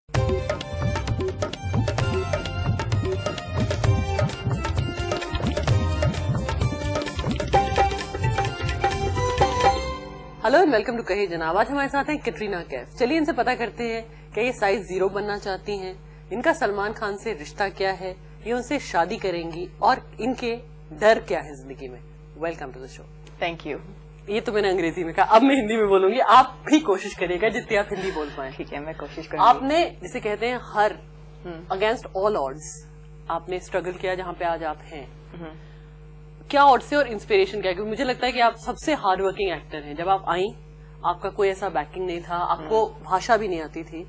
Hello and welcome to कहे जनाब। आज हमारे साथ हैं कैटरीना कैफ। चलिए इनसे पता करते हैं कि ये साइज 0 बनना चाहती हैं, इनका सलमान खान से रिश्ता क्या है, ये उनसे शादी करेंगी और इनके डर क्या है जिंदगी में। Welcome to the show. Thank you. ये तो मैंने अंग्रेजी में कहा, अब मैं हिंदी में बोलूंगी, आप भी कोशिश करिएगा जितनी आप हिंदी बोल पाए। ठीक है, मैं कोशिश करूंगी। आपने जिसे कहते हैं हर अगेंस्ट ऑल ऑड्स आपने स्ट्रगल किया जहाँ पे आज आप हैं। क्या ऑड से और इंस्पिरेशन क्या है? क्योंकि मुझे लगता है कि आप सबसे हार्ड वर्किंग एक्टर हैं। जब आप आई आपका कोई ऐसा बैकिंग नहीं था, आपको भाषा भी नहीं आती थी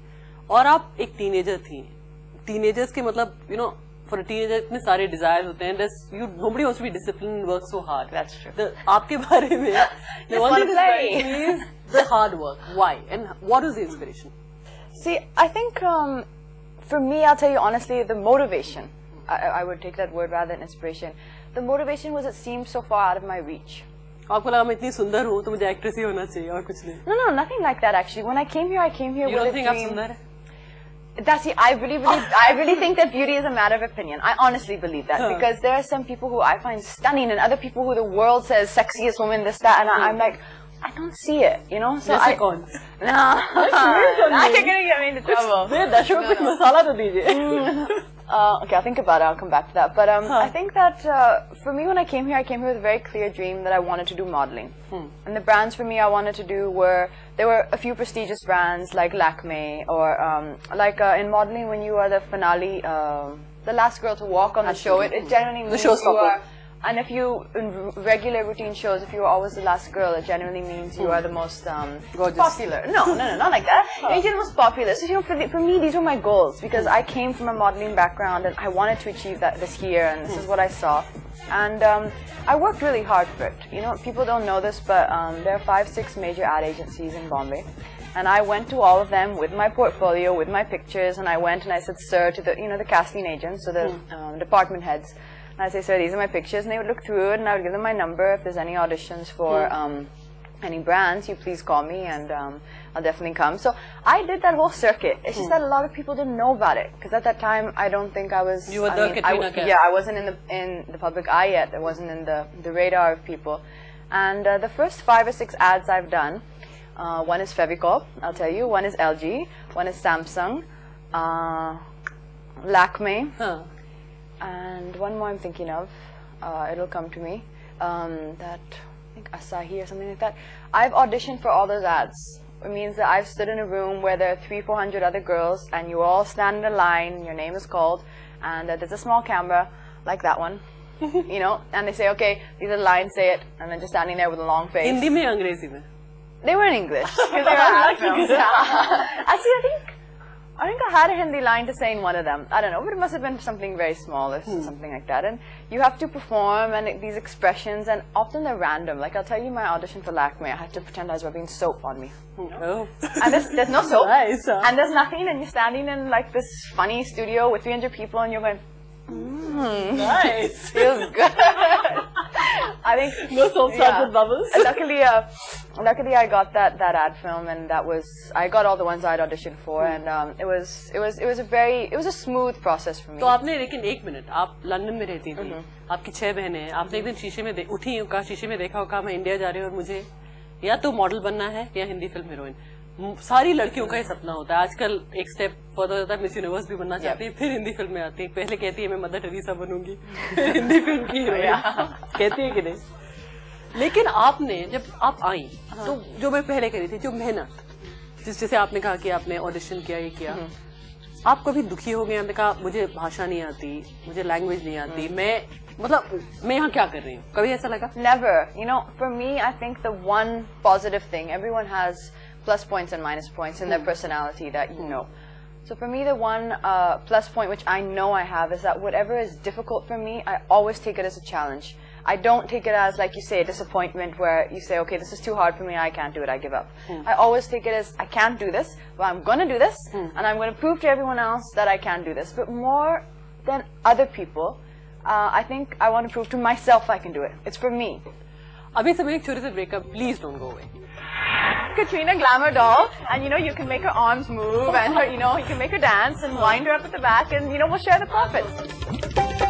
और आप एक टीनेजर थी। टीनेजर्स के मतलब फॉर अ टीनेजर इतने सारे डिजायर होते हैं। Nobody wants to be discipline, work so hard. That's true. आपके बारे में the hard work, why and what is the inspiration? See, I think for me, I'll tell you honestly, the motivation, I would take that word rather than inspiration. The motivation was it seemed so far out of my reach. आपको लगा मैं इतनी सुंदर हूँ तो मुझे actress ही होना चाहिए और कुछ नहीं? No, nothing like that actually. When I came here You with don't a think आप dream. सुंदर है? That's it. I really think that beauty is a matter of opinion. I honestly believe that because there are some people who I find stunning and other people who the world says sexiest woman, this, that, and I'm like, I don't see it, you know? So जैसे कौन? No. Now you're gonna get me into trouble. दर्शकों को कुछ मसाला तो दीजिए। Okay, I'll think about it. I'll come back to that. But I think that for me, when I came here with a very clear dream that I wanted to do modeling. And the brands for me I wanted to do there were a few prestigious brands like Lakme or in modeling when you are the finale, the last girl to walk on the show. It generally means you are. And if you, in regular routine shows, if you are always the last girl, it generally means you are the most popular. No, not like that. It means you're the most popular. So for me, these were my goals because I came from a modeling background and I wanted to achieve this here, and this is what I saw. And I worked really hard for it. You know, people don't know this, but there are 5-6 major ad agencies in Bombay. And I went to all of them with my portfolio, with my pictures, and I went and I said, sir, to the casting agents, so the department heads. And I say, sir, these are my pictures, and they would look through it, and I would give them my number. If there's any auditions for any brands, you please call me, and I'll definitely come. So I did that whole circuit. It's just that a lot of people didn't know about it, because at that time, I don't think I was... You were the Katrina Kaif. Yeah, I wasn't in the public eye yet. I wasn't in the radar of people. And the first 5 or 6 ads I've done, one is Fevicol, I'll tell you, one is LG, one is Samsung, Lakme, and one more I'm thinking of. It'll come to me. That I think Asahi or something like that. I've auditioned for all those ads. It means that I've stood in a room where there are 300-400 other girls, and you all stand in a line. Your name is called, and there's a small camera like that one, and they say, okay, these are the lines, say it, and then just standing there with a long face. Hindi में अंग्रेजी में? They were in English because they were ad films. Actually, I think I had a Hindi line to say in one of them. I don't know, but it must have been something very small or something like that. And you have to perform and these expressions, and often they're random. Like I'll tell you, my audition for Lakme, I had to pretend I was rubbing soap on me. Oh. And there's no soap, Nice. and there's nothing, and you're standing in like this funny studio with 300 people, and you're going, Nice. feels good. I think No soap starts with bubbles. Luckily I got that ad film, and I got all the ones I'd auditioned for, and it was a smooth process for me. तो आपने लेकिन एक minute, आप London में रहती थी, आपकी 6 बहनें हैं, आपने एक दिन शीशे में उठी, शीशे में देखा, कहा मैं इंडिया जा रही हूँ और मुझे या तो मॉडल बनना है या हिंदी फिल्म हीरोइन। सारी लड़कियों का ही सपना होता है। आजकल एक स्टेप फर्दर होता है, मिस यूनिवर्स भी बनना चाहती है, फिर हिंदी फिल्म में आती है। पहले कहती है मैं मदर टेरेसा बनूंगी, फिर हिंदी फिल्म की हीरोइन कहती है कि नहीं। लेकिन आपने जब आप आई तो जो मैं पहले करी थी, जो मेहनत, जैसे आपने कहा कि आपने ऑडिशन किया, ये किया, आप कभी दुखी हो गए? आपने कहा मुझे भाषा नहीं आती, मुझे लैंग्वेज नहीं आती, मैं यहाँ क्या कर रही हूँ? कभी ऐसा लगा? Never. For me, I think the one positive thing, everyone has plus points and minus points in their personality that you know. So for me, the one plus point which I know I have is that whatever is difficult for me, I always take it as a challenge. I don't take it as, like you say, a disappointment where you say, okay, this is too hard for me, I can't do it, I give up. I always take it as, I can't do this, but I'm going to do this, and I'm going to prove to everyone else that I can do this. But more than other people, I think I want to prove to myself I can do it. It's for me. अभी समय एक छोटे से breakup, please don't go away. Katrina glamour doll, and you know, you can make her arms move, and her, you know, you can make her dance and wind her up at the back, and you know, we'll share the profits.